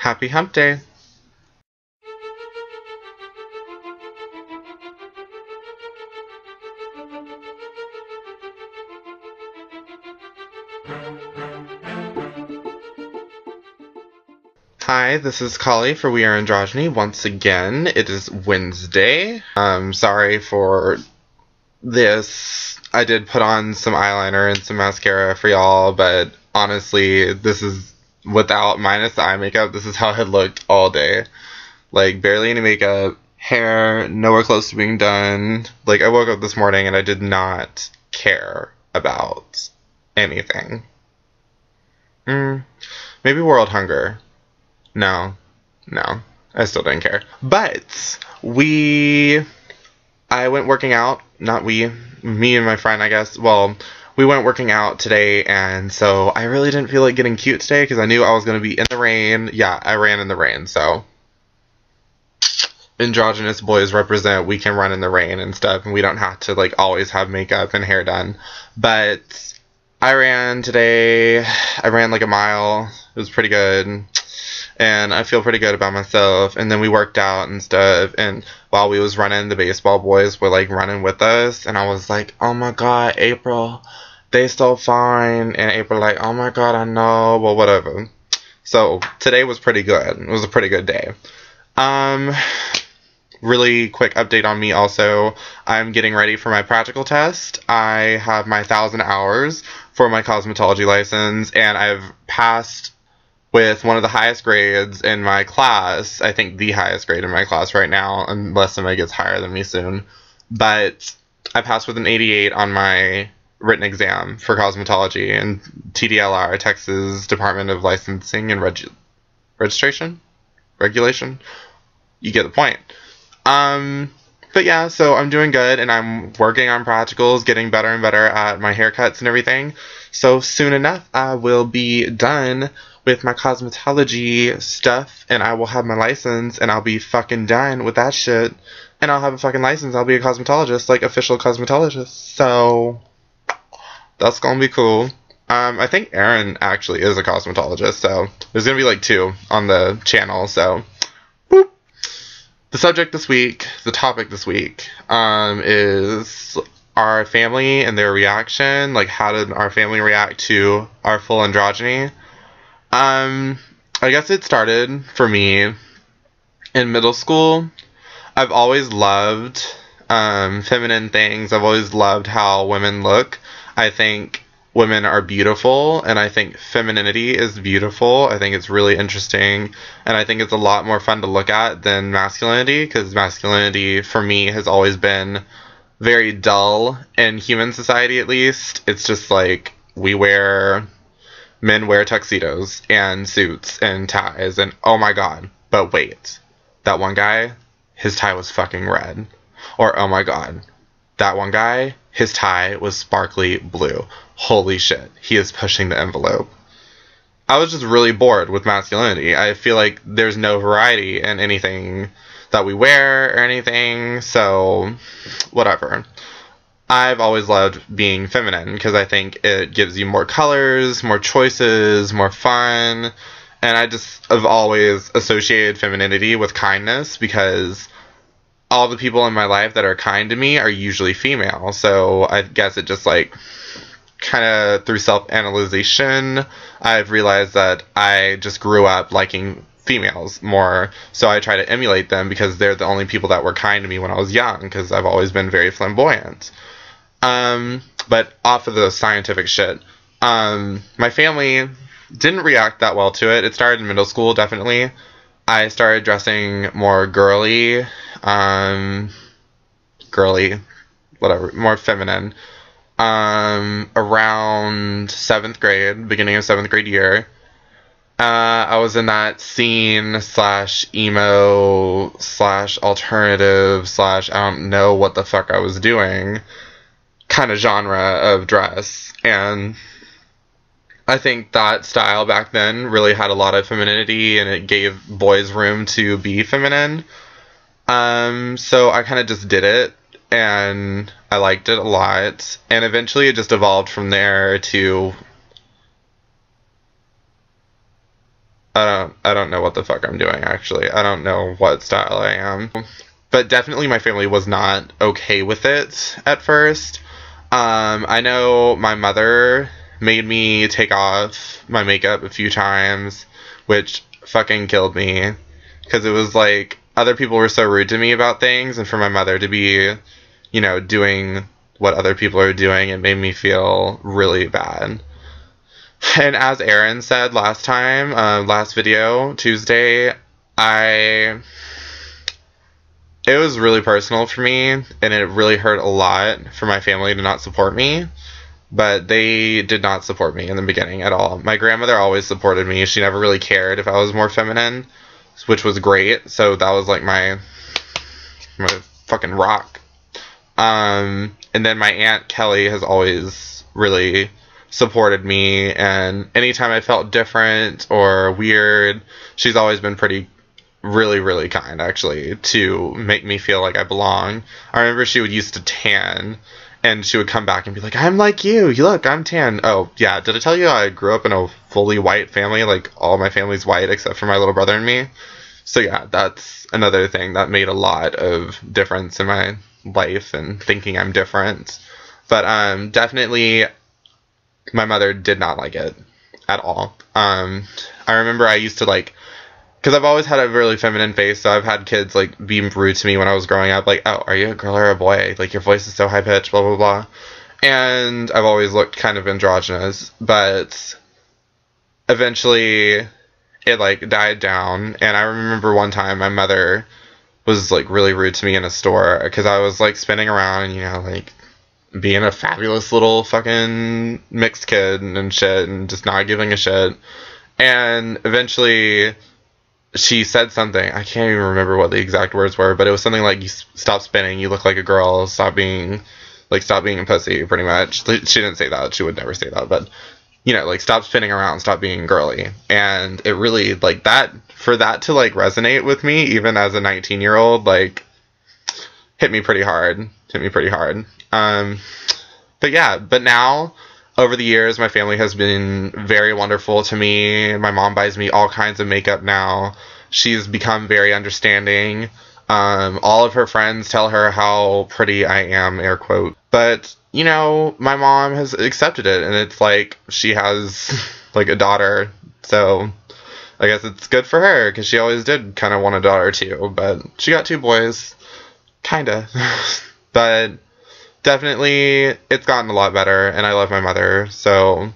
Happy hump day. Hi, this is Kali for We Are Androgyny. Once again, it is Wednesday. Sorry for this. I did put on some eyeliner and some mascara for y'all, but honestly, this is minus the eye makeup, this is how I looked all day. Like, barely any makeup, hair nowhere close to being done. Like, I woke up this morning and I did not care about anything. Maybe world hunger. No. I still didn't care. But I went working out. Not we. Me and my friend, I guess. Well, we went working out today, and so I really didn't feel like getting cute today because I knew I was going to be in the rain. Yeah, I ran in the rain, so androgynous boys represent we can run in the rain and stuff, and we don't have to, like, always have makeup and hair done. But I ran today. I ran like a mile. It was pretty good. And I feel pretty good about myself. And then we worked out and stuff. And while we was running, the baseball boys were, like, running with us. And I was like, oh my god, April, they so fine. And April like, oh my god, I know. Well, whatever. So today was pretty good. It was a pretty good day. Really quick update on me also. I'm getting ready for my practical test. I have my 1,000 hours for my cosmetology license. And I've passed with one of the highest grades in my class. I think the highest grade in my class right now, unless somebody gets higher than me soon. But I passed with an 88 on my written exam for cosmetology in TDLR, Texas Department of Licensing and Regulation. You get the point. But yeah, so I'm doing good, and I'm working on practicals, getting better and better at my haircuts and everything. So soon enough, I will be done with my cosmetology stuff, and I will have my license, and I'll be fucking done with that shit. And I'll have a fucking license. I'll be a cosmetologist, like, official cosmetologist. So that's gonna be cool. I think Aaron actually is a cosmetologist, so there's gonna be, like, 2 on the channel, so boop. The topic this week, is our family and their reaction. Like, how did our family react to our full androgyny? I guess it started for me in middle school. I've always loved, feminine things. I've always loved how women look. I think women are beautiful, and I think femininity is beautiful. I think it's really interesting, and I think it's a lot more fun to look at than masculinity, because masculinity, for me, has always been very dull in human society, at least. It's just like, men wear tuxedos and suits and ties, and oh my god, but wait, that one guy, his tie was fucking red. Or oh my god, that one guy, his tie was sparkly blue. Holy shit, he is pushing the envelope. I was just really bored with masculinity. I feel like there's no variety in anything that we wear or anything, so whatever. I've always loved being feminine because I think it gives you more colors, more choices, more fun, and I just have always associated femininity with kindness because all the people in my life that are kind to me are usually female, so I guess it just, like, kind of through self-analyzation, I've realized that I just grew up liking females more, so I try to emulate them because they're the only people that were kind to me when I was young, because I've always been very flamboyant. But off of the scientific shit, my family didn't react that well to it. It started in middle school, definitely. I started dressing more girly, whatever, more feminine, around 7th grade, beginning of 7th grade year. I was in that scene / emo / alternative / I don't know what the fuck I was doing kind of genre of dress, and I think that style back then really had a lot of femininity, and it gave boys room to be feminine. So I kind of just did it, and I liked it a lot, and eventually it just evolved from there to I don't know what the fuck I'm doing, actually. I don't know what style I am. But definitely my family was not okay with it at first. I know my mother made me take off my makeup a few times, which fucking killed me. Because it was like, other people were so rude to me about things, and for my mother to be, you know, doing what other people are doing, it made me feel really bad. And as Erin said last time, last video, Tuesday, it was really personal for me, and it really hurt a lot for my family to not support me. But they did not support me in the beginning at all. My grandmother always supported me. She never really cared if I was more feminine, which was great. So that was like my fucking rock. And then my Aunt Kelly has always really supported me, and anytime I felt different or weird, she's always been really kind, actually, to make me feel like I belong. I remember she would used to tan, and she would come back and be like, I'm like you look, I'm tan. Oh, yeah, did I tell you I grew up in a fully white family? Like, all my family's white except for my little brother and me. So yeah, that's another thing that made a lot of difference in my life and thinking I'm different. But definitely my mother did not like it at all. I remember I used to, like, because I've always had a really feminine face, so I've had kids, like, be rude to me when I was growing up, like, oh, are you a girl or a boy? Like, your voice is so high-pitched, blah, blah, blah. And I've always looked kind of androgynous, but eventually it, like, died down, and I remember one time my mother was, like, really rude to me in a store, because I was, like, spinning around and, you know, like, being a fabulous little fucking mixed kid and shit, and just not giving a shit. And eventually she said something, I can't even remember what the exact words were, but it was something like, you stop spinning, you look like a girl, stop being a pussy, pretty much. She didn't say that, she would never say that, but, you know, like, stop spinning around, stop being girly. And it really, like, for that to, like, resonate with me, even as a 19-year-old, like, hit me pretty hard. But yeah, but now, over the years, my family has been very wonderful to me. My mom buys me all kinds of makeup now. She's become very understanding. All of her friends tell her how pretty I am, air quote. But, you know, my mom has accepted it, and it's like, she has, like, a daughter, so I guess it's good for her, because she always did kind of want a daughter too, but she got 2 boys. Kinda. But definitely, it's gotten a lot better, and I love my mother, so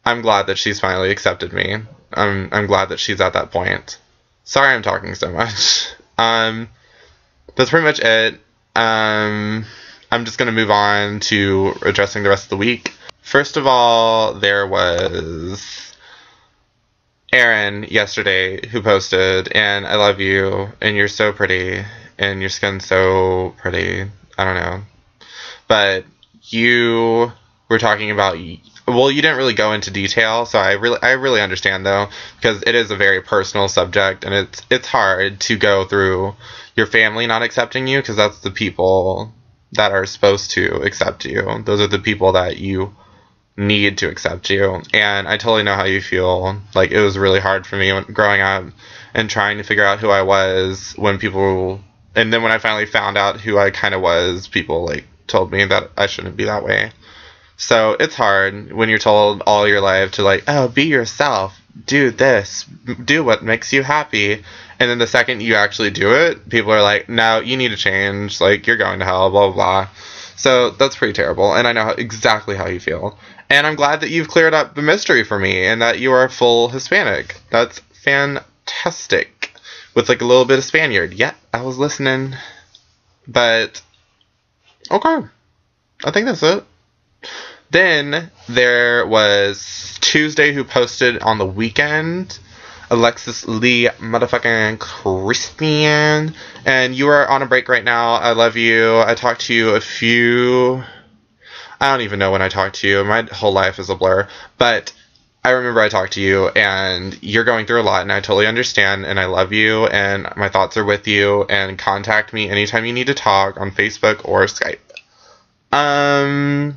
I'm glad that she's finally accepted me. I'm glad that she's at that point. Sorry I'm talking so much. That's pretty much it. I'm just gonna move on to addressing the rest of the week. First of all, there was Erin yesterday who posted, and I love you, and you're so pretty, and your skin's so pretty. I don't know. But you were talking about, well, you didn't really go into detail, so I really understand, though, because it is a very personal subject, and it's hard to go through your family not accepting you, because that's the people that are supposed to accept you. Those are the people that you need to accept you, and I totally know how you feel. Like, it was really hard for me growing up and trying to figure out who I was and then when I finally found out who I kind of was, people, like, told me that I shouldn't be that way. So it's hard when you're told all your life to, like, oh, be yourself, do this, do what makes you happy, and then the second you actually do it, people are like, no, you need to change, like, you're going to hell, blah, blah, blah. So that's pretty terrible, and I know exactly how you feel. And I'm glad that you've cleared up the mystery for me, and that you are full Hispanic. That's fantastic. With, like, a little bit of Spaniard. Yeah, I was listening. But, okay. I think that's it. Then, there was Tuesday, who posted on the weekend. Alexis Lee motherfucking Christian. And you are on a break right now. I love you. I talked to you I don't even know when I talked to you. My whole life is a blur. But I remember I talked to you, and you're going through a lot, and I totally understand, and I love you, and my thoughts are with you, and contact me anytime you need to talk on Facebook or Skype. I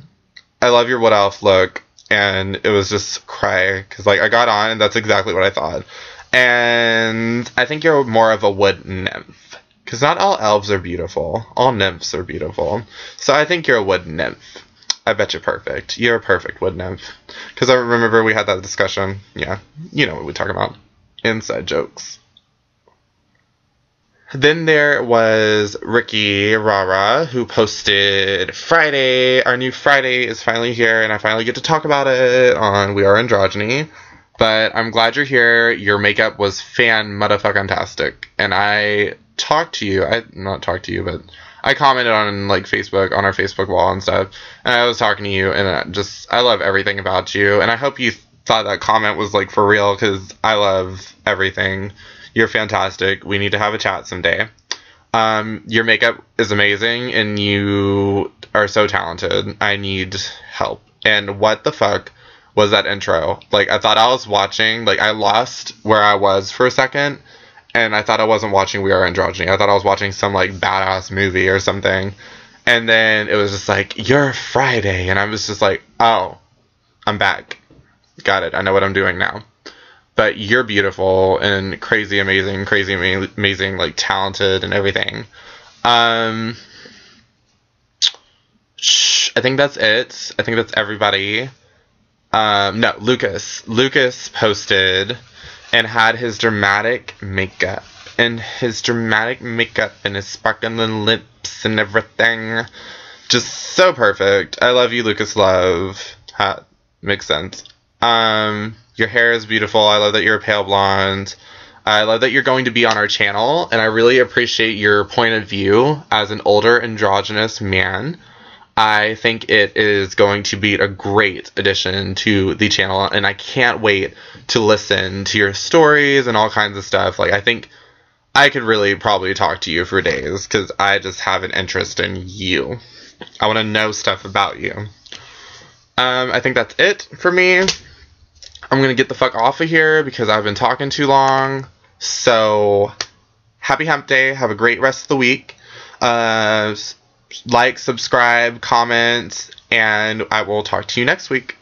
love your What Elf look. and it was just cray, because, like, I got on, and that's exactly what I thought. And I think you're more of a wood nymph, because not all elves are beautiful. All nymphs are beautiful. So I think you're a wood nymph. I bet you're perfect. You're a perfect wood nymph. Because I remember we had that discussion. Yeah, you know what we talk about. Inside jokes. Then there was Ricky Rara, who posted Friday. Our new Friday is finally here, and I finally get to talk about it on We Are Androgyny. But I'm glad you're here. Your makeup was fan-motherfucking-tastic. And I talked to you. Not talked to you, but I commented on, like, Facebook, on our Facebook wall and stuff. And I was talking to you, and I love everything about you. And I hope you thought that comment was, like, for real, because I love everything. You're fantastic. We need to have a chat someday. Your makeup is amazing, and you are so talented. I need help. And what the fuck was that intro? Like, I thought I was watching, like, I lost where I was for a second, and I thought I wasn't watching We Are Androgyny. I thought I was watching some, like, badass movie or something. And then it was just like, you're Friday. And I was just like, oh, I'm back. Got it. I know what I'm doing now. But you're beautiful and crazy amazing, like, talented and everything. I think that's it. I think that's everybody. No, Lucas. Lucas posted and had his dramatic makeup. And his sparkling lips and everything. Just so perfect. I love you, Lucas Love. Makes sense. Your hair is beautiful. I love that you're a pale blonde. I love that you're going to be on our channel, and I really appreciate your point of view as an older androgynous man. I think it is going to be a great addition to the channel, and I can't wait to listen to your stories and all kinds of stuff. Like, I think I could really probably talk to you for days, because I just have an interest in you. I want to know stuff about you. I think that's it for me. I'm going to get the fuck off of here because I've been talking too long. So, happy hump day. Have a great rest of the week. Like, subscribe, comment, and I will talk to you next week.